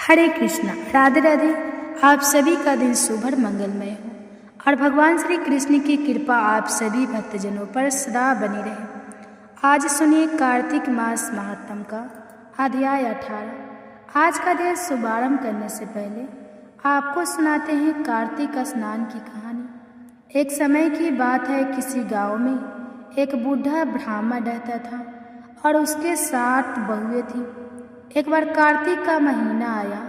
हरे कृष्णा, राधे राधे। आप सभी का दिन शुभ और मंगलमय हो और भगवान श्री कृष्ण की कृपा आप सभी भक्तजनों पर सदा बनी रहे। आज सुनिए कार्तिक मास महात्म का अध्याय 18। आज का दिन शुभारंभ करने से पहले आपको सुनाते हैं कार्तिक स्नान की कहानी। एक समय की बात है, किसी गांव में एक बूढ़ा ब्राह्मण रहता था और उसके 7 बहुएं थीं। एक बार कार्तिक का महीना आया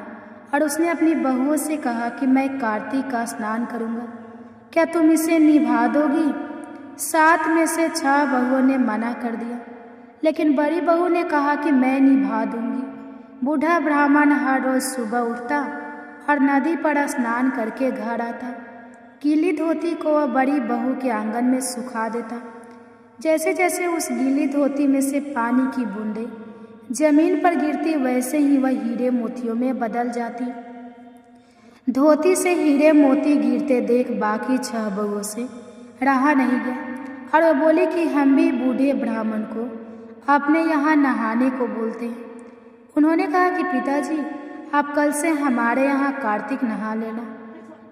और उसने अपनी बहुओं से कहा कि मैं कार्तिक का स्नान करूंगा, क्या तुम इसे निभा दोगी? 7 में से 6 बहुओं ने मना कर दिया, लेकिन बड़ी बहू ने कहा कि मैं निभा दूंगी। बूढ़ा ब्राह्मण हर रोज सुबह उठता और नदी पर स्नान करके घर आता। गीली धोती को वह बड़ी बहू के आंगन में सुखा देता। जैसे जैसे उस गीली धोती में से पानी की बूंदें जमीन पर गिरती, वैसे ही वह हीरे मोतियों में बदल जाती। धोती से हीरे मोती गिरते देख बाकी 6 बहुओं से रहा नहीं गया और वह बोली कि हम भी बूढ़े ब्राह्मण को अपने यहाँ नहाने को बोलते हैं। उन्होंने कहा कि पिताजी, आप कल से हमारे यहाँ कार्तिक नहा लेना।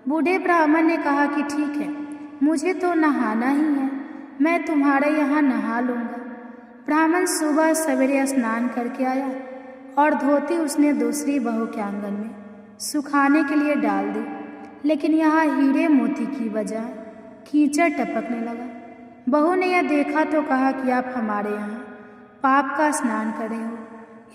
बूढ़े ब्राह्मण ने कहा कि ठीक है, मुझे तो नहाना ही है, मैं तुम्हारे यहाँ नहा लूँगा। ब्राह्मण सुबह सवेरे स्नान करके आया और धोती उसने दूसरी बहू के आंगन में सुखाने के लिए डाल दी, लेकिन यहाँ हीरे मोती की बजाय कीचड़ टपकने लगा। बहू ने यह देखा तो कहा कि आप हमारे यहाँ पाप का स्नान कर रहे हो,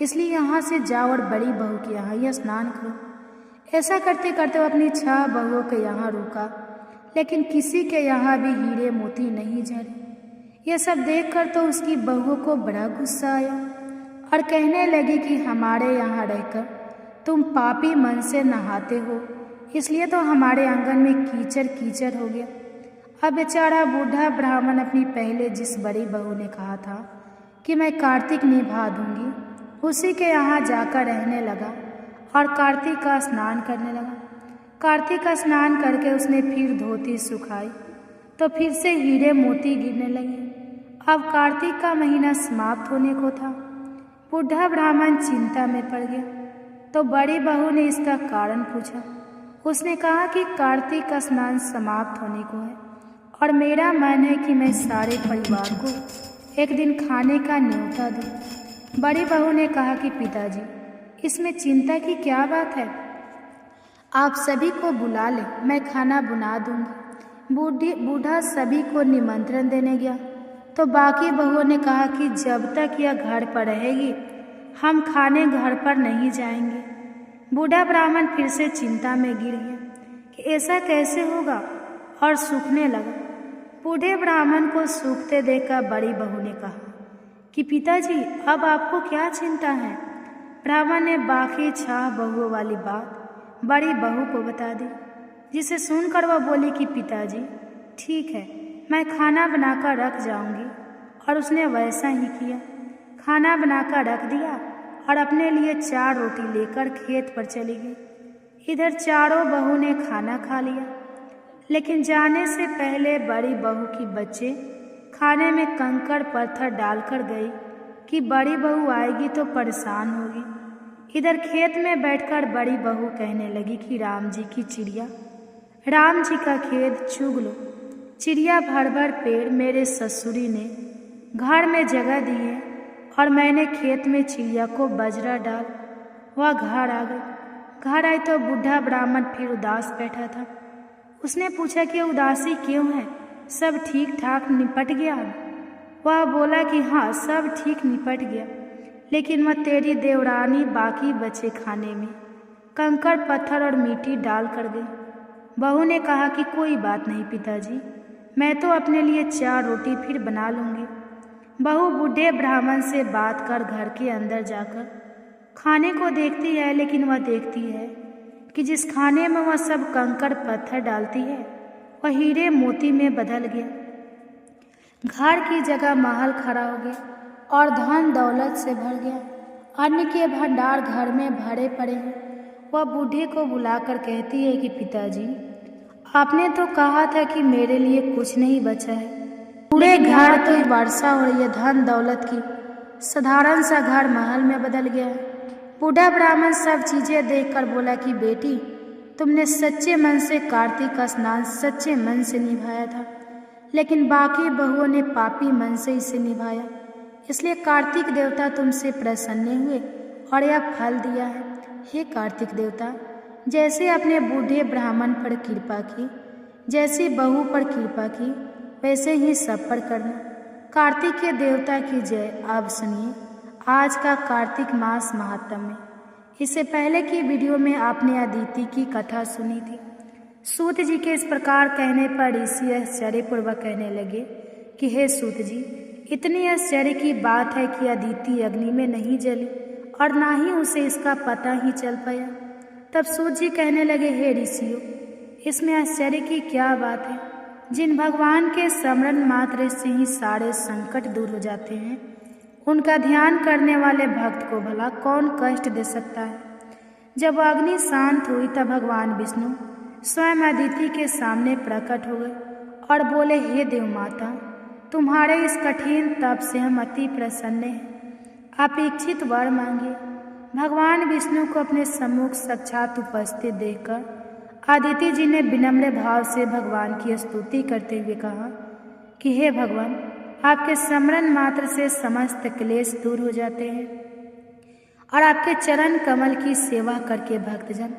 इसलिए यहाँ से जाओ और बड़ी बहू के यहाँ यह स्नान करो। ऐसा करते करते वो अपनी 6 बहुओं के यहाँ रुका, लेकिन किसी के यहाँ भी हीरे मोती नहीं झरे। यह सब देखकर तो उसकी बहू को बड़ा गुस्सा आया और कहने लगी कि हमारे यहाँ रहकर तुम पापी मन से नहाते हो, इसलिए तो हमारे आंगन में कीचड़ कीचड़ हो गया। अब बेचारा बूढ़ा ब्राह्मण अपनी पहले जिस बड़ी बहू ने कहा था कि मैं कार्तिक निभा दूंगी, उसी के यहाँ जाकर रहने लगा और कार्तिक का स्नान करने लगा। कार्तिक का स्नान करके उसने फिर धोती सुखाई तो फिर से हीरे मोती गिरने लगे। अब कार्तिक का महीना समाप्त होने को था। बूढ़ा ब्राह्मण चिंता में पड़ गया तो बड़ी बहू ने इसका कारण पूछा। उसने कहा कि कार्तिक का स्नान समाप्त होने को है और मेरा मन है कि मैं सारे परिवार को एक दिन खाने का न्योता दूं। बड़ी बहू ने कहा कि पिताजी, इसमें चिंता की क्या बात है, आप सभी को बुला लें, मैं खाना बना दूंगी। बूढ़ा सभी को निमंत्रण देने गया तो बाकी बहुओं ने कहा कि जब तक यह घर पर रहेगी हम खाने घर पर नहीं जाएंगे। बूढ़ा ब्राह्मण फिर से चिंता में गिर गया कि ऐसा कैसे होगा और सूखने लगा। बूढ़े ब्राह्मण को सूखते देखकर बड़ी बहू ने कहा कि पिताजी, अब आपको क्या चिंता है? ब्राह्मण ने बाकी 6 बहुओं वाली बात बड़ी बहू को बता दी, जिसे सुनकर वह बोली कि पिताजी ठीक है, मैं खाना बनाकर रख जाऊंगी। और उसने वैसा ही किया। खाना बनाकर रख दिया और अपने लिए 4 रोटी लेकर खेत पर चली गई। इधर चारों बहू ने खाना खा लिया, लेकिन जाने से पहले बड़ी बहू की बच्चे खाने में कंकड़ पत्थर डालकर गई कि बड़ी बहू आएगी तो परेशान होगी। इधर खेत में बैठकर बड़ी बहू कहने लगी कि राम जी की चिड़िया, राम जी का खेत चुग लो। चिड़िया भर भर पेड़ मेरे ससुरी ने घर में जगह दी है और मैंने खेत में चिड़िया को बजरा डाल, वह घर आ गई। घर आई तो बूढ़ा ब्राह्मण फिर उदास बैठा था। उसने पूछा कि उदासी क्यों है, सब ठीक ठाक निपट गया? वह बोला कि हाँ, सब ठीक निपट गया, लेकिन वह तेरी देवरानी बाकी बचे खाने में कंकड़ पत्थर और मिट्टी डाल कर गई। बहू ने कहा कि कोई बात नहीं पिताजी, मैं तो अपने लिए 4 रोटी फिर बना लूँगी। बहू बूढ़े ब्राह्मण से बात कर घर के अंदर जाकर खाने को देखती है, लेकिन वह देखती है कि जिस खाने में वह सब कंकड़ पत्थर डालती है वह हीरे मोती में बदल गया। घर की जगह महल खड़ा हो गया और धन दौलत से भर गया। अन्न के भंडार घर में भरे पड़े हैं। वह बूढ़े को बुलाकर कहती है कि पिताजी, आपने तो कहा था कि मेरे लिए कुछ नहीं बचा है, पूरे घर तो वर्षा हो रही है, धन दौलत की साधारण सा घर महल में बदल गया है। बूढ़ा ब्राह्मण सब चीजें देखकर बोला कि बेटी, तुमने सच्चे मन से कार्तिक का स्नान सच्चे मन से निभाया था, लेकिन बाकी बहुओं ने पापी मन से इसे निभाया, इसलिए कार्तिक देवता तुमसे प्रसन्न हुए और यह फल दिया है। हे कार्तिक देवता, जैसे अपने बूढ़े ब्राह्मण पर कृपा की, जैसी बहू पर कृपा की, वैसे ही सब पर करना। कार्तिक के देवता की जय। अब सुनिए आज का कार्तिक मास महात्म्य। इससे पहले की वीडियो में आपने अदिति की कथा सुनी थी। सूत जी के इस प्रकार कहने पर ऋषि आश्चर्यपूर्वक कहने लगे कि हे सूत जी, इतनी आश्चर्य की बात है कि अदिति अग्नि में नहीं जली और ना ही उसे इसका पता ही चल पाया। तब सूत जी कहने लगे, हे ऋषियों, इसमें आश्चर्य की क्या बात है? जिन भगवान के स्मरण मात्र से ही सारे संकट दूर हो जाते हैं, उनका ध्यान करने वाले भक्त को भला कौन कष्ट दे सकता है? जब अग्नि शांत हुई तब भगवान विष्णु स्वयं अदिति के सामने प्रकट हो गए और बोले, हे देव माता, तुम्हारे इस कठिन तप से हम अति प्रसन्न हैं। आप इच्छित वर मांगिए। भगवान विष्णु को अपने सम्मुख साक्षात उपस्थित देखकर अदिति जी ने विनम्र भाव से भगवान की स्तुति करते हुए कहा कि हे भगवान, आपके स्मरण मात्र से समस्त क्लेश दूर हो जाते हैं और आपके चरण कमल की सेवा करके भक्तजन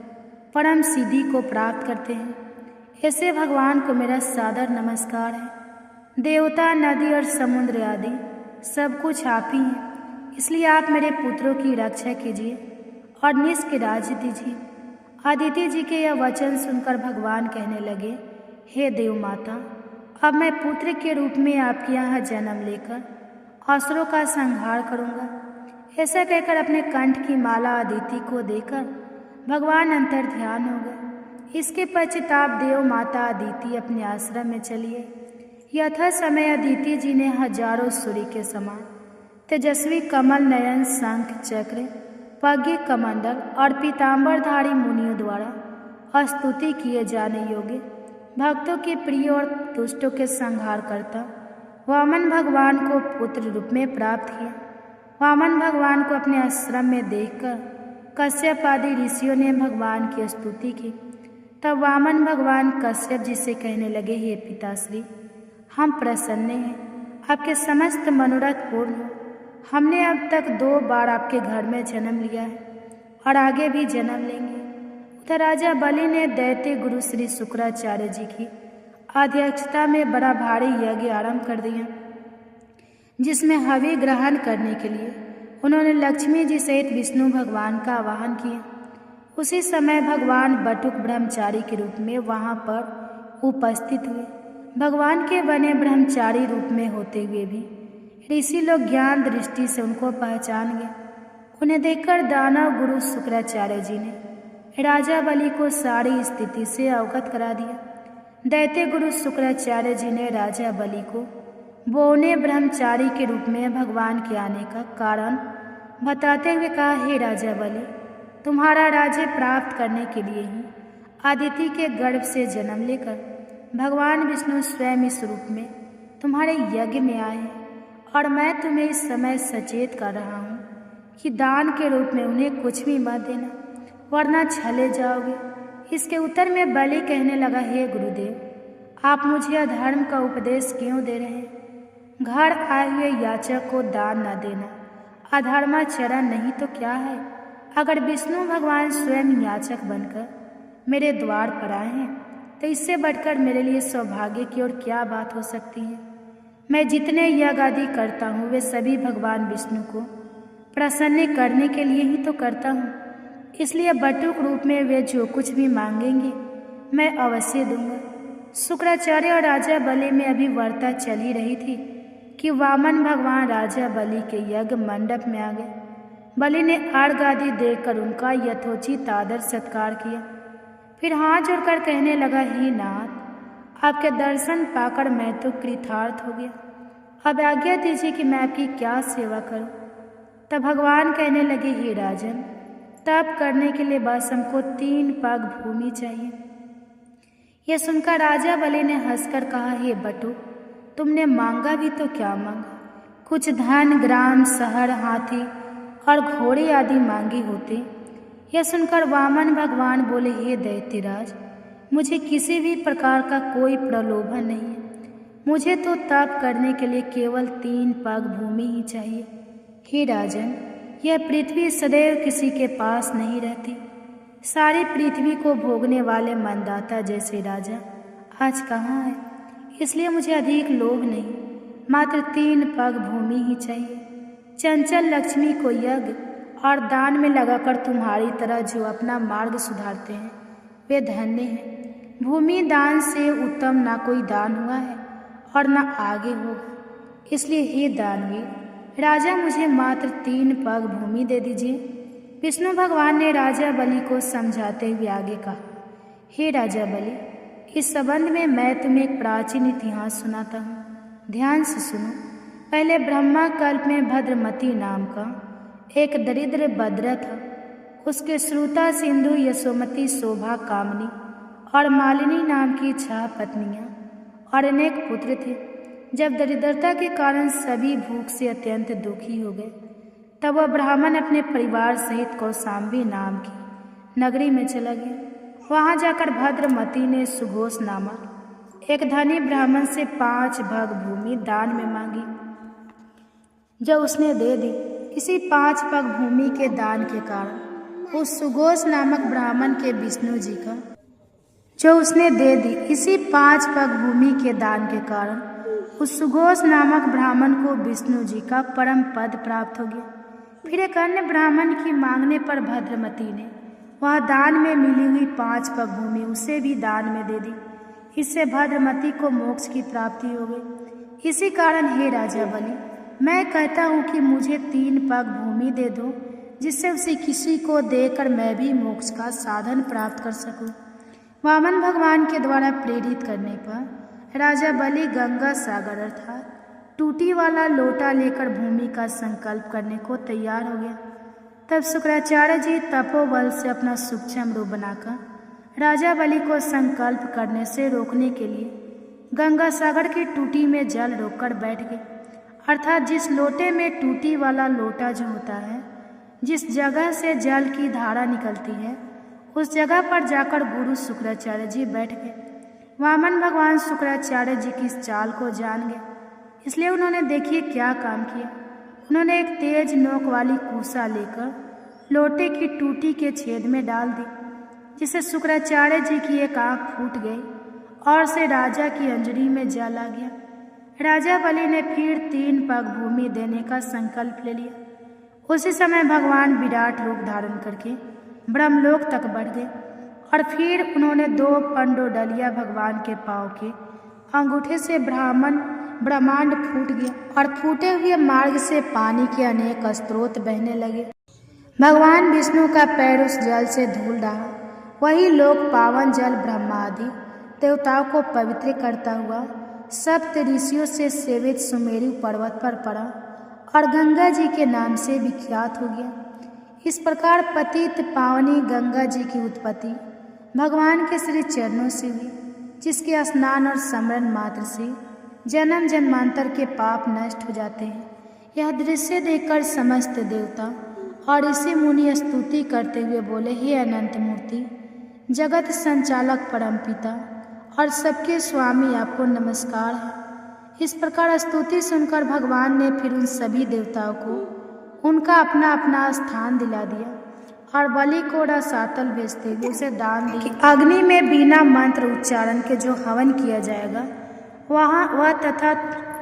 परम सिद्धि को प्राप्त करते हैं। ऐसे भगवान को मेरा सादर नमस्कार है। देवता, नदी और समुद्र आदि सब कुछ आप ही हैं, इसलिए आप मेरे पुत्रों की रक्षा कीजिए और निष्क राज्य दीजिए। अदिति जी के यह वचन सुनकर भगवान कहने लगे, हे देव माता, अब मैं पुत्र के रूप में आपके यहाँ जन्म लेकर असुरों का संहार करूँगा। ऐसा कहकर अपने कंठ की माला अदिति को देकर भगवान अंतर ध्यान हो गए। इसके पश्चात देव माता अदिति अपने आश्रम में चलिए। यथा समय अदिति जी ने हजारों सूर्य के समान तेजस्वी कमल नयन, शंख चक्र, पज्ञ कमंडल और पीताम्बरधारी मुनियों द्वारा स्तुति किए जाने योग्य, भक्तों के प्रिय और दुष्टों के संहार करता वामन भगवान को पुत्र रूप में प्राप्त किया। वामन भगवान को अपने आश्रम में देखकर कश्यप आदि ऋषियों ने भगवान की स्तुति की। तब वामन भगवान कश्यप जी से कहने लगे, हे पिताश्री, हम प्रसन्न हैं, आपके समस्त मनोरथ पूर्ण हो। हमने अब तक 2 बार आपके घर में जन्म लिया है और आगे भी जन्म लेंगे। उधर राजा बलि ने दैत्य गुरु श्री शुक्राचार्य जी की अध्यक्षता में बड़ा भारी यज्ञ आरंभ कर दिया, जिसमें हवि ग्रहण करने के लिए उन्होंने लक्ष्मी जी सहित विष्णु भगवान का आवाहन किया। उसी समय भगवान बटुक ब्रह्मचारी के रूप में वहां पर उपस्थित हुए। भगवान के बने ब्रह्मचारी रूप में होते हुए भी ऋषि लोग ज्ञान दृष्टि से उनको पहचान गए। उन्हें देखकर दानव गुरु शुक्राचार्य जी ने राजा बलि को सारी स्थिति से अवगत करा दिया। दैत्य गुरु शुक्राचार्य जी ने राजा बलि को बोने ब्रह्मचारी के रूप में भगवान के आने का कारण बताते हुए कहा, हे राजा बलि, तुम्हारा राज्य प्राप्त करने के लिए ही अदिति के गर्भ से जन्म लेकर भगवान विष्णु स्वयं इस रूप में तुम्हारे यज्ञ में आए हैं और मैं तुम्हें इस समय सचेत कर रहा हूँ कि दान के रूप में उन्हें कुछ भी मत देना, वरना छले जाओगे। इसके उत्तर में बलि कहने लगा, हे गुरुदेव, आप मुझे अधर्म का उपदेश क्यों दे रहे हैं? घर आए हुए याचक को दान न देना अधर्माचरण नहीं तो क्या है? अगर विष्णु भगवान स्वयं याचक बनकर मेरे द्वार पर आए हैं तो इससे बढ़कर मेरे लिए सौभाग्य की और क्या बात हो सकती है? मैं जितने यज्ञ आदि करता हूँ वे सभी भगवान विष्णु को प्रसन्न करने के लिए ही तो करता हूँ, इसलिए बटुक रूप में वे जो कुछ भी मांगेंगे मैं अवश्य दूंगा। शुक्राचार्य और राजा बलि में अभी वार्ता चल ही रही थी कि वामन भगवान राजा बलि के यज्ञ मंडप में आ गए। बलि ने अर्घ आदि देकर उनका यथोचित आदर सत्कार किया, फिर हाथ जोड़कर कहने लगा, हे नाथ, आपके दर्शन पाकर मैं तो कृतार्थ हो गया। अब आज्ञा दीजिए कि मैं आपकी क्या सेवा करूं। तब भगवान कहने लगे, हे राजन, तप करने के लिए बस हमको 3 पग भूमि चाहिए। यह सुनकर राजा बलि ने हंसकर कहा, हे बटु, तुमने मांगा भी तो क्या मांगा? कुछ धन, ग्राम, शहर, हाथी और घोड़े आदि मांगे होते। यह सुनकर वामन भगवान बोले, हे दैत्यराज, मुझे किसी भी प्रकार का कोई प्रलोभन नहीं है। मुझे तो तप करने के लिए केवल 3 पग भूमि ही चाहिए। हे राजन, यह पृथ्वी सदैव किसी के पास नहीं रहती। सारी पृथ्वी को भोगने वाले मनदाता जैसे राजा आज कहाँ है? इसलिए मुझे अधिक लोभ नहीं, मात्र 3 पग भूमि ही चाहिए। चंचल लक्ष्मी को यज्ञ और दान में लगाकर तुम्हारी तरह जो अपना मार्ग सुधारते हैं वे धन्य हैं। भूमि दान से उत्तम ना कोई दान हुआ है और न आगे होगा। इसलिए हे दानवीर राजा, मुझे मात्र 3 पग भूमि दे दीजिए। विष्णु भगवान ने राजा बलि को समझाते हुए आगे कहा, हे राजा बलि, इस संबंध में मैं तुम्हें एक प्राचीन इतिहास सुनाता हूँ, ध्यान से सुनो। पहले ब्रह्मा कल्प में भद्रमती नाम का एक दरिद्र बद्र था। उसके श्रुता, सिंधु, यशोमती, शोभा, कामनी और मालिनी नाम की 6 पत्नियां और अनेक पुत्र थे। जब दरिद्रता के कारण सभी भूख से अत्यंत दुखी हो गए, तब वह ब्राह्मण अपने परिवार सहित कौशाम्बी नाम की नगरी में चला गया। वहां जाकर भद्रमती ने सुघोष नामक एक धनी ब्राह्मण से 5 भाग भूमि दान में मांगी, जो उसने दे दी। इसी 5 भाग भूमि के दान के कारण उस सुघोष नामक ब्राह्मण के विष्णु जी का जो उसने दे दी इसी 5 भाग भूमि के दान के कारण उस सुघोष नामक ब्राह्मण को विष्णु जी का परम पद प्राप्त हो गया। फिर एक अन्य ब्राह्मण की मांगने पर भद्रमती ने वह दान में मिली हुई 5 पग भूमि उसे भी दान में दे दी। इससे भद्रमती को मोक्ष की प्राप्ति हो गई। इसी कारण हे राजा बलि, मैं कहता हूँ कि मुझे 3 पग भूमि दे दो, जिससे उसे किसी को देकर मैं भी मोक्ष का साधन प्राप्त कर सकूं। वामन भगवान के द्वारा प्रेरित करने पर राजा बलि गंगा सागर अर्थात टूटी वाला लोटा लेकर भूमि का संकल्प करने को तैयार हो गया। तब शुक्राचार्य जी तपोबल से अपना सूक्ष्म रूप बनाकर राजा बलि को संकल्प करने से रोकने के लिए गंगा सागर की टूटी में जल रोककर बैठ गए। अर्थात जिस लोटे में टूटी वाला लोटा जो होता है, जिस जगह से जल की धारा निकलती है, उस जगह पर जाकर गुरु शुक्राचार्य जी बैठ गए। वामन भगवान शुक्राचार्य जी की इस चाल को जान गए, इसलिए उन्होंने देखिए क्या काम किया। उन्होंने एक तेज नोक वाली कूसा लेकर लोटे की टूटी के छेद में डाल दी, जिससे शुक्राचार्य जी की एक आंख फूट गई और से राजा की अंजलि में जल आ गया। राजा बलि ने फिर 3 पग भूमि देने का संकल्प ले लिया। उसी समय भगवान विराट रूप धारण करके ब्रह्मलोक तक बढ़ गए और फिर उन्होंने 2 पंडोडलिया भगवान के पांव के अंगूठे से ब्रह्मांड फूट गया और फूटे हुए मार्ग से पानी के अनेक स्रोत बहने लगे। भगवान विष्णु का पैर उस जल से धुल रहा। वही लोक पावन जल ब्रह्मा आदि देवताओं को पवित्र करता हुआ सप्त ऋषियों से सेवित सुमेरु पर्वत पर पड़ा और गंगा जी के नाम से विख्यात हो गया। इस प्रकार पतित पावनी गंगा जी की उत्पत्ति भगवान के श्री चरणों से हुई, जिसके स्नान और स्मरण मात्र से जन्म जन्मांतर के पाप नष्ट हो जाते हैं। यह दृश्य देखकर समस्त देवता और ऋषि मुनि स्तुति करते हुए बोले, हे अनंत मूर्ति, जगत संचालक परमपिता और सबके स्वामी, आपको नमस्कार है। इस प्रकार स्तुति सुनकर भगवान ने फिर उन सभी देवताओं को उनका अपना अपना स्थान दिला दिया और बलि को रसातल भेजते हुए उसे दान दिया। अग्नि में बिना मंत्र उच्चारण के जो हवन किया जाएगा वह तथा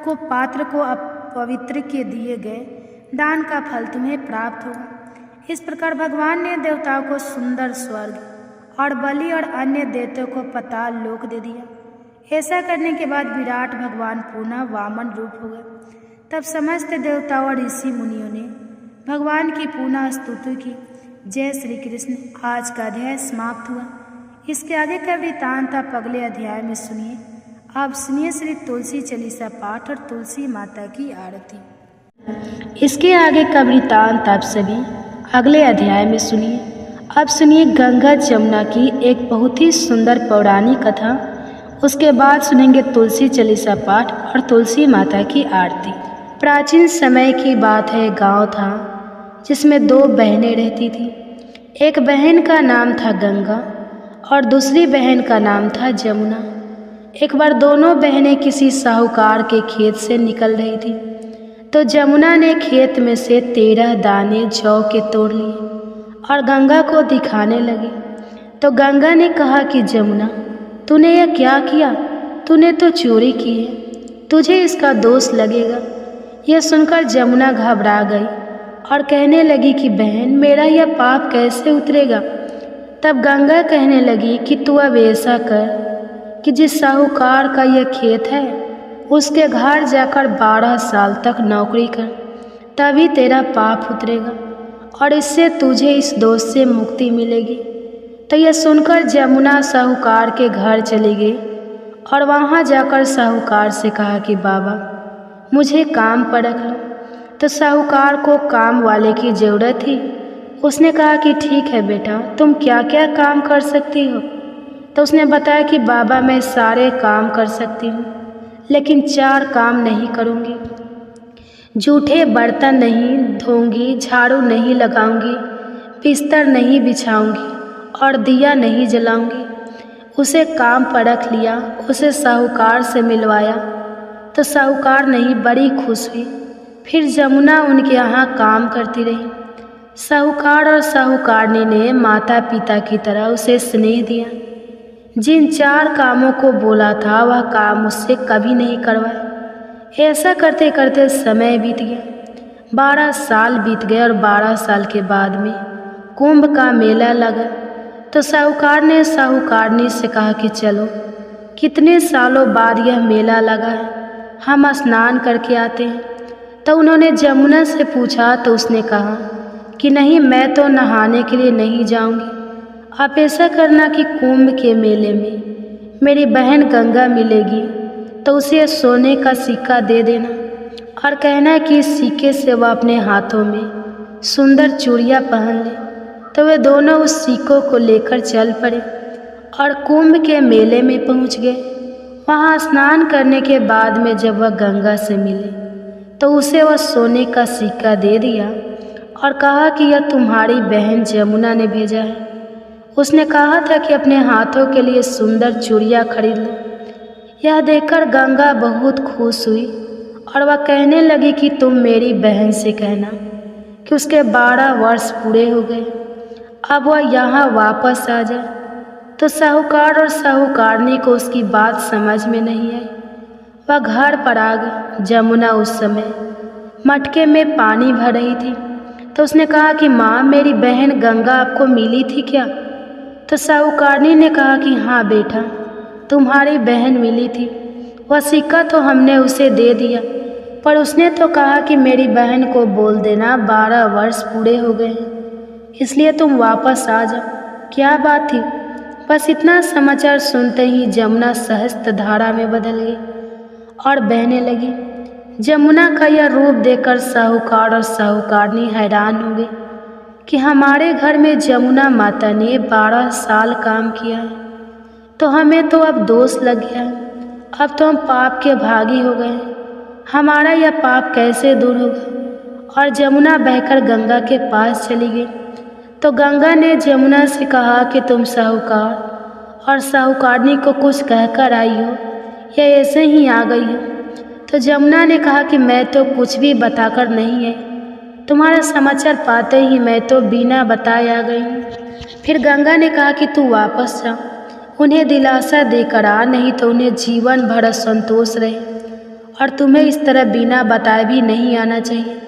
को पात्र को अपवित्र के दिए गए दान का फल तुम्हें प्राप्त होगा। इस प्रकार भगवान ने देवताओं को सुंदर स्वर्ग और बलि और अन्य देवताओं को पाताल लोक दे दिया। ऐसा करने के बाद विराट भगवान पुनः वामन रूप हो गए। तब समस्त देवताओं और ऋषि मुनियों ने भगवान की पुनः स्तुति की। जय श्री कृष्ण। आज का अध्याय समाप्त हुआ। इसके आगे का वृत्तांत आप अगले अध्याय में सुनिए। आप सुनिए श्री तुलसी चालीसा पाठ और तुलसी माता की आरती। इसके आगे का वृत्तांत आप सभी अगले अध्याय में सुनिए। अब सुनिए गंगा जमुना की एक बहुत ही सुंदर पौराणिक कथा। उसके बाद सुनेंगे तुलसी चालीसा पाठ और तुलसी माता की आरती। प्राचीन समय की बात है, गांव था जिसमें 2 बहनें रहती थीं। एक बहन का नाम था गंगा और दूसरी बहन का नाम था जमुना। एक बार दोनों बहनें किसी साहूकार के खेत से निकल रही थी, तो जमुना ने खेत में से 13 दाने जौ के तोड़ लिए और गंगा को दिखाने लगी। तो गंगा ने कहा कि जमुना, तूने यह क्या किया? तूने तो चोरी की है, तुझे इसका दोष लगेगा। यह सुनकर जमुना घबरा गई और कहने लगी कि बहन, मेरा यह पाप कैसे उतरेगा? तब गंगा कहने लगी कि तू अब ऐसा कर कि जिस साहूकार का यह खेत है उसके घर जाकर 12 साल तक नौकरी कर, तभी तेरा पाप उतरेगा और इससे तुझे इस दोष से मुक्ति मिलेगी। तो यह सुनकर जमुना साहूकार के घर चली गई और वहाँ जाकर साहूकार से कहा कि बाबा, मुझे काम पर रख लो। तो साहूकार को काम वाले की ज़रूरत थी। उसने कहा कि ठीक है बेटा, तुम क्या क्या काम कर सकती हो? तो उसने बताया कि बाबा, मैं सारे काम कर सकती हूँ, लेकिन 4 काम नहीं करूँगी। जूठे बर्तन नहीं धोऊंगी, झाड़ू नहीं लगाऊंगी, बिस्तर नहीं बिछाऊंगी और दिया नहीं जलाऊंगी। उसे काम पर रख लिया, उसे साहूकार से मिलवाया। तो साहूकार नहीं बड़ी खुश हुई। फिर जमुना उनके यहाँ काम करती रही। साहूकार और साहूकारनी ने माता पिता की तरह उसे स्नेह दिया। जिन 4 कामों को बोला था वह काम उससे कभी नहीं करवाए। ऐसा करते करते समय बीत गया। 12 साल बीत गए और 12 साल के बाद में कुंभ का मेला लगा। तो साहूकार ने साहूकारनी से कहा कि चलो, कितने सालों बाद यह मेला लगा है, हम स्नान करके आते हैं। तो उन्होंने जमुना से पूछा तो उसने कहा कि नहीं, मैं तो नहाने के लिए नहीं जाऊंगी। आप ऐसा करना कि कुंभ के मेले में मेरी बहन गंगा मिलेगी तो उसे सोने का सिक्का दे देना और कहना कि इस सिक्के से वह अपने हाथों में सुंदर चूड़ियाँ पहन ले। तो वे दोनों उस सिक्कों को लेकर चल पड़े और कुंभ के मेले में पहुँच गए। वहाँ स्नान करने के बाद में जब वह गंगा से मिले तो उसे वह सोने का सिक्का दे दिया और कहा कि यह तुम्हारी बहन जमुना ने भेजा है। उसने कहा था कि अपने हाथों के लिए सुंदर चूड़ियाँ खरीद लो। यह देखकर गंगा बहुत खुश हुई और वह कहने लगी कि तुम मेरी बहन से कहना कि उसके 12 वर्ष पूरे हो गए, अब वह यहाँ वापस आ जाए। तो साहूकार और साहूकारनी को उसकी बात समझ में नहीं आई। वह घर पर आ गई। जमुना उस समय मटके में पानी भर रही थी। तो उसने कहा कि माँ, मेरी बहन गंगा आपको मिली थी क्या? तो साहूकारनी ने कहा कि हाँ बेटा, तुम्हारी बहन मिली थी। वह सिक्का तो हमने उसे दे दिया, पर उसने तो कहा कि मेरी बहन को बोल देना 12 वर्ष पूरे हो गए हैं, इसलिए तुम वापस आ जाओ। क्या बात थी? बस इतना समाचार सुनते ही जमुना सहस्त्र धारा में बदल गई और बहने लगी। जमुना का यह रूप देखकर साहूकार और साहूकारनी हैरान हो गए कि हमारे घर में जमुना माता ने 12 साल काम किया है, तो हमें तो अब दोष लग गया है। अब तो हम पाप के भागी हो गए हैं। हमारा यह पाप कैसे दूर होगा? और जमुना बहकर गंगा के पास चली गई। तो गंगा ने जमुना से कहा कि तुम साहूकार और साहूकारनी को कुछ कहकर आई हो या ऐसे ही आ गई हो? तो जमुना ने कहा कि मैं तो कुछ भी बताकर नहीं है, तुम्हारा समाचार पाते ही मैं तो बिना बताए आ गई हूँ। फिर गंगा ने कहा कि तू वापस जा, उन्हें दिलासा देकर आ, नहीं तो उन्हें जीवन भर असंतोष रहे और तुम्हें इस तरह बिना बताए भी नहीं आना चाहिए।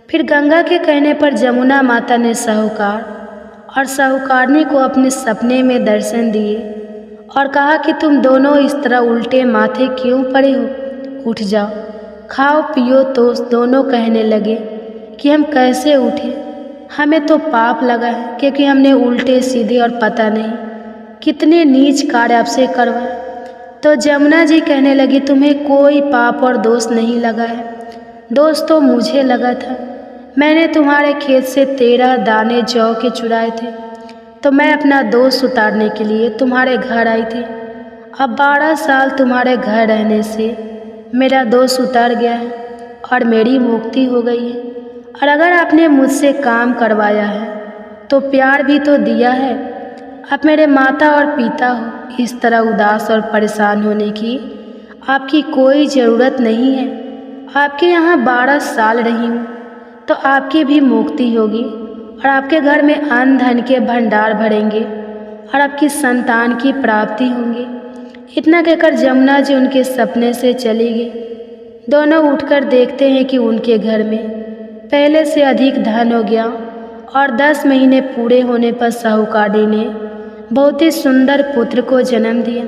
फिर गंगा के कहने पर जमुना माता ने साहूकार और साहूकारनी को अपने सपने में दर्शन दिए और कहा कि तुम दोनों इस तरह उल्टे माथे क्यों पड़े हो? उठ जाओ, खाओ पियो। तो दोनों कहने लगे कि हम कैसे उठे, हमें तो पाप लगा है, क्योंकि हमने उल्टे सीधे और पता नहीं कितने नीच कार्य आपसे करवाए। तो जमुना जी कहने लगी, तुम्हें कोई पाप और दोष नहीं लगा है, दोष तो मुझे लगा था। मैंने तुम्हारे खेत से 13 दाने जौ के चुराए थे, तो मैं अपना दोष उतारने के लिए तुम्हारे घर आई थी। अब 12 साल तुम्हारे घर रहने से मेरा दोष उतर गया है और मेरी मुक्ति हो गई है। और अगर आपने मुझसे काम करवाया है तो प्यार भी तो दिया है। आप मेरे माता और पिता हो, इस तरह उदास और परेशान होने की आपकी कोई ज़रूरत नहीं है। आपके यहाँ 12 साल रही हूँ तो आपकी भी मुक्ति होगी और आपके घर में अन्न धन के भंडार भरेंगे और आपकी संतान की प्राप्ति होंगी। इतना कहकर जमुना जी उनके सपने से चली गई। दोनों उठकर देखते हैं कि उनके घर में पहले से अधिक धन हो गया और 10 महीने पूरे होने पर साहूकारी ने बहुत ही सुंदर पुत्र को जन्म दिया।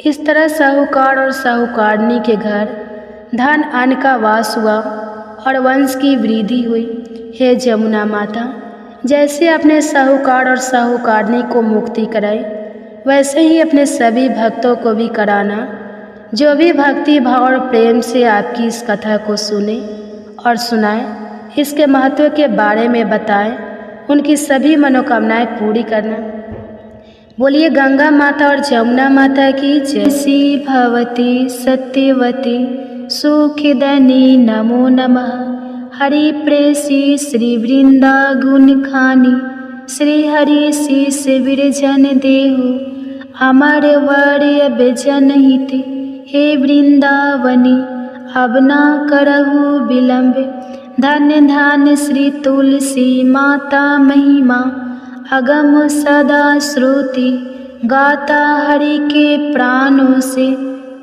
इस तरह साहूकार और साहूकारनी के घर धन अन्न का वास हुआ और वंश की वृद्धि हुई। हे जमुना माता, जैसे आपने साहूकार और साहूकारनी को मुक्ति कराई, वैसे ही अपने सभी भक्तों को भी कराना, जो भी भक्ति भाव और प्रेम से आपकी इस कथा को सुने और सुनाए, इसके महत्व के बारे में बताएं, उनकी सभी मनोकामनाएं पूरी करना। बोलिए गंगा माता और जमुना माता की जय। सी भवती सत्यवती सुखदनी नमो नमः। हरि प्रेसी श्री वृंदा गुण खानी, श्री हरि शीस विरजन देहु, अमर वर्य बेजनहित। हे वृंदावनी अब ना करहु विलंब, धन्य धन्य श्री तुलसी माता महिमा, अगम सदा श्रुति गाता हरि के प्राणों से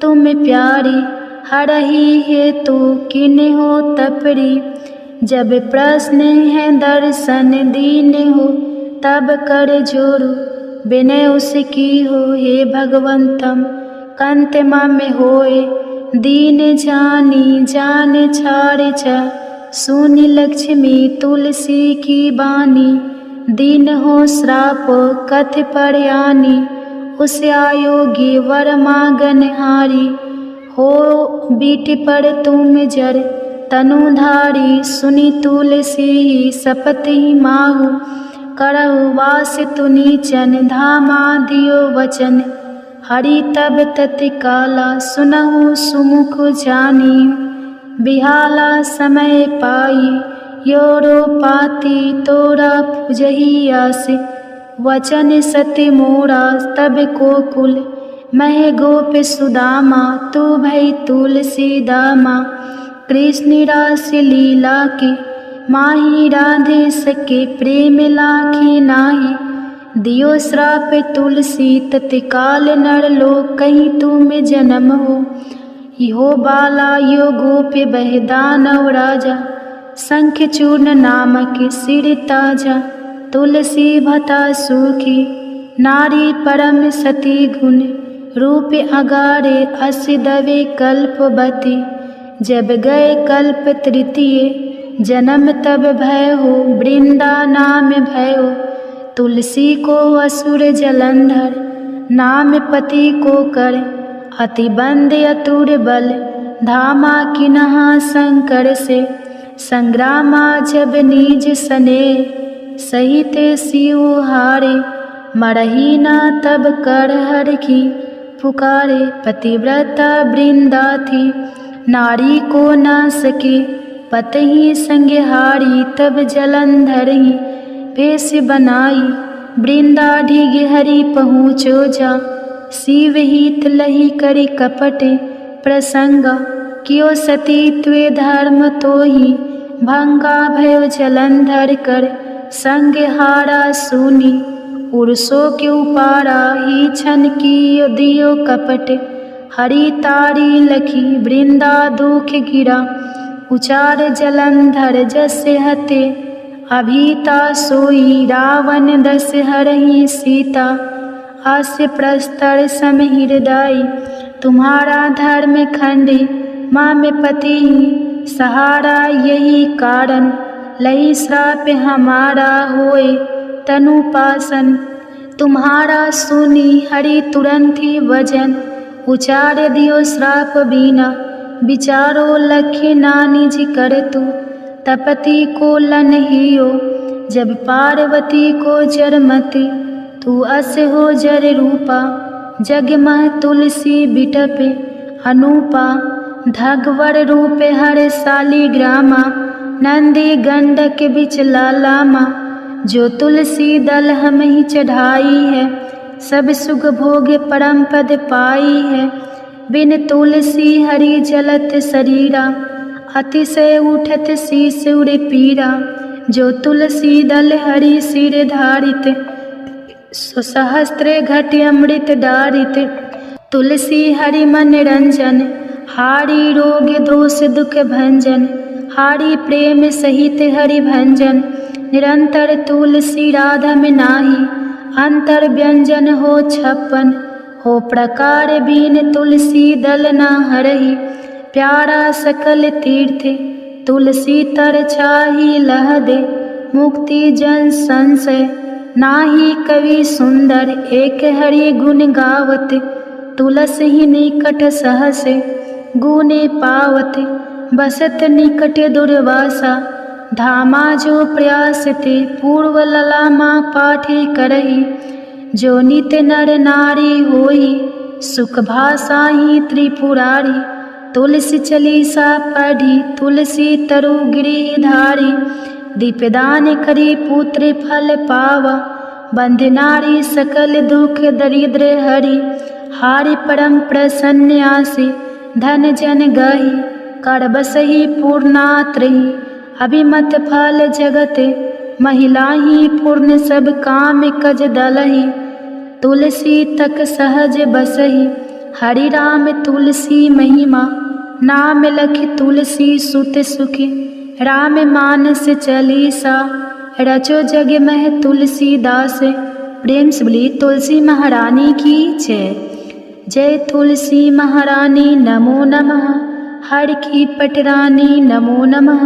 तुम प्यारी। हरहि हेतु किन हो तपरी, जब प्रश्न है दर्शन दीन हो, तब कर जोरु विनय उसकी हो। हे भगवंतम कंत मम होए, दीन जानी जान छाड़ छ, सुनि लक्ष्मी तुलसी की बानी। दीन हो श्राप कथ परयानी, उस आयोगी वर मांगन हारी। हो बीट पर तुम जर तनुधारी, सुनि तुलसी शपथ ही माहु। करहु वास तुनीचन धामा दियो वचन, हरि तब तत्काला सुनहु सुमुख जानी। बिहाला समय पाई योरो पाती, तोरा पुजही आस। वचन सत्य मोरा तब को कुल, मह गोप सुदामा तू भई तुलसी दामा। कृष्ण रास लीला के माही, राधे सके प्रेम लाखे नाही। दियो श्राप तुलसी तत्काल नर लोक, कहीं तुम जन्म हो। यो बाला यो गोप बह दानव राजा, शंख चूर्ण नामक सिर ताजा। तुलसी भता सुखी नारी परम सती गुण, रूप अगारे अस दवे कल्पवती। जब गए कल्प तृतीय जन्म तब भय हो, वृंदा नाम भय हो। तुलसी को असुर जलंधर, नाम पति को कर अति बंद अतुर बल। धामा किन्हा शंकर से संग्रामा, जब निज सने सहित शिव हारे। मरही ना तब कर हर की पुकारे, पतिव्रता वृंदा थी नारी को ना सके पतही संगहारी। तब जलंधर ही भेष बनाई, वृंदा ढीग हरि पहुँचो जा। शिव हित लही करी कपट प्रसंगा, कियो सती त्वे धर्म तो ही भंगा। भयो जलंधर कर संगहारा सुनी, उर्सो के उपारा ही छन की दियो कपट। हरि तारी लखी वृंदा दुख गिरा, उचार जलंधर जसे हते। अभीता सोई रावण दस हरहि सीता, हास्य प्रस्तर सम हृदय। तुम्हारा धर्म खंडे माँ में पति सहारा, यही कारण लई श्राप हमारा होए तनुपासन। तुम्हारा सुनी हरि तुरंत ही वजन, उचार दियो श्राप बीना। विचारो लखे नानी जी कर तू, तपति को लन हियो। जब पार्वती को जरमति, तू अस हो जर रूपा। जग मह तुलसी बिटपे अनूपा, धगवर रूपे हर शाली ग्रामा। नंदी गंडक बिच लालामा, जो तुलसी दल हम ही चढ़ाई है, सब सुख भोग परम पद पाई है। बिन तुलसी हरि जलत शरीरा, अतिशय उठत शीस उर पीरा। जो तुलसी दल हरि सिर धारित, सुसहस्त्र घट अमृत डारित। तुलसी हरि मन रंजन, हारी रोग दोष दुख भंजन। हारी प्रेम सहित हरि भंजन, निरंतर तुलसी राधा में नाही। अंतर व्यंजन हो 56, हो प्रकार बीन तुलसी दल ना हरहि। प्यारा सकल तीर्थ, तुलसी तर छाही लह दे। मुक्ति जन संशय, नाही कवि सुंदर एक हरि गुण गावत। तुलसी ही निकट सहस, गुने पावत। बसत निकट दुर्वासा, धामा जो प्रयास ते। पूर्व ललामा पाठे करहि, जो नित नर नारी होई। सुख भाषा ही त्रिपुरारी, तुलसी चालीसा पढ़ी। तुलसी तरु गिरिधारी, दीपदान करी पुत्र फल पावा। बंध नारी सकल दुख दरिद्र हरि। हारि परम प्रसन्न आसी, धन जन गही। कर बसहि पूर्णात्रहि, अभिमत फल जगत। महिलाही पूर्ण सब काम कज दलहि। तुलसी तक सहज बसहि, हरि राम तुलसी महिमा। नाम लखि तुलसी सुत सुखी, राम मानस चालीसा। रचो जग मह तुलसीदास, प्रेम से बोली तुलसी महारानी की जय। जय तुलसी महारानी नमो नमः, हर की पटरानी नमो नमः।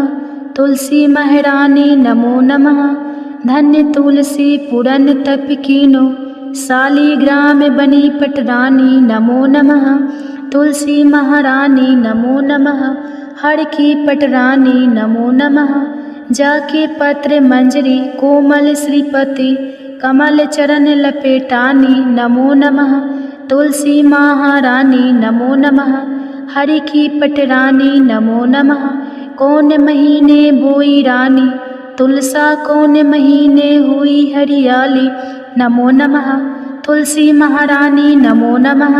तुलसी महारानी नमो नमः, धन्य तुलसी पुरन तप कीनो। शालीग्राम बनी पटरानी नमो नमः। तुलसी महारानी नमो नमः, हर की पटरानी नमो नमः। जाके पत्र मंजरी कोमल श्रीपति, कमल चरण लपेटानी नमो नमः। तुलसी महारानी नमो नमः, हरि की पटरानी नमो नमः। कौन महीने बोई रानी, तुलसा कौन महीने हुई हरियाली। नमो नमः तुलसी महारानी नमो नमः,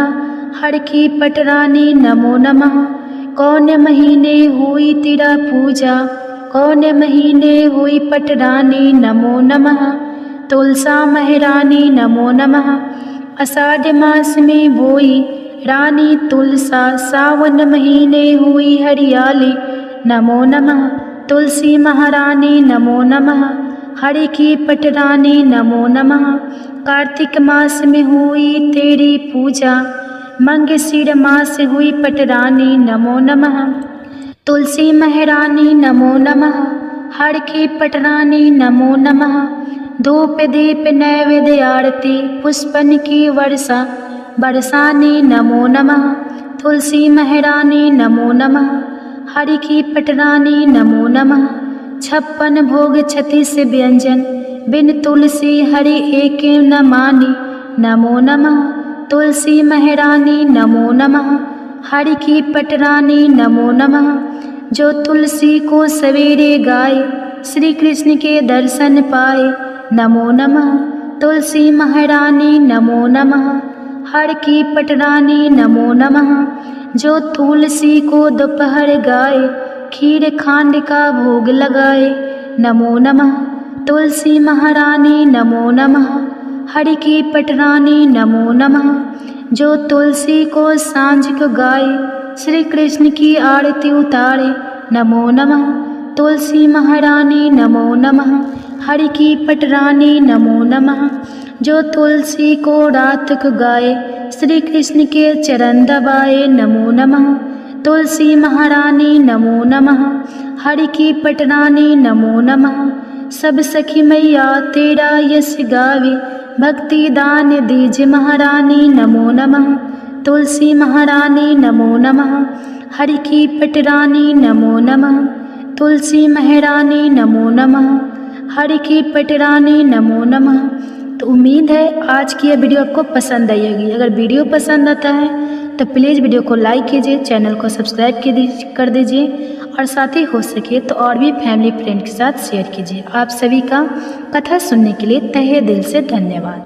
हर की पटरानी नमो नमः। कौन महीने हुई तेरा पूजा, कौन महीने हुई पटरानी नमो नमः। तुलसा महारानी नमो नमः, आषाढ़ मास में बोई रानी तुलसा। सावन महीने हुई हरियाली नमो नमः। तुलसी महारानी नमो नमः, हरि की पटरानी नमो नमः। कार्तिक मास में हुई तेरी पूजा, मंगशीर मास हुई पटरानी नमो नमः। तुलसी महारानी नमो नमः, हर की पटरानी नमो नमः। धूप दीप नैवेद्य आरती, पुष्पन की वर्षा बरसानी नमो नमः। तुलसी महारानी नमो नमः, हरि की पटरानी नमो नमः। 56 भोग 36 व्यंजन, बिन तुलसी हरि एक न मानी नमो नमः। तुलसी महारानी नमो नमः, हरि की पटरानी नमो नमः। जो तुलसी को सवेरे गाए, श्री कृष्ण के दर्शन पाए नमो नमः। तुलसी महारानी नमो नमः, हर की पटरानी नमो नमः। जो तुलसी को दोपहर गाए, खीर खांड का भोग लगाए नमो नमः। तुलसी महारानी नमो नमः, हरि की पटरानी नमो नमः। जो तुलसी को सांझ को गाए, श्री कृष्ण की आरती उतारे नमो नमः। तुलसी महारानी नमो नमः, हरि की पटरानी नमो नमः। जो तुलसी को रात को गाए, श्री कृष्ण के चरण दबाए नमो नमः। तुलसी महारानी नमो नमः, हरि की पटरानी नमो नमः। सब सखी मैया तेरा यश गावे, भक्ति दान दीजिए महारानी नमो नमः। तुलसी महारानी नमो नमः, हरि की पटरानी नमो नमः। तुलसी महारानी नमो नमः, हरि की पटरानी नमो नमः। तो उम्मीद है आज की यह वीडियो आपको पसंद आई होगी। अगर वीडियो पसंद आता है तो प्लीज़ वीडियो को लाइक कीजिए, चैनल को सब्सक्राइब कर दीजिए और साथ ही हो सके तो और भी फैमिली फ्रेंड के साथ शेयर कीजिए। आप सभी का कथा सुनने के लिए तहे दिल से धन्यवाद।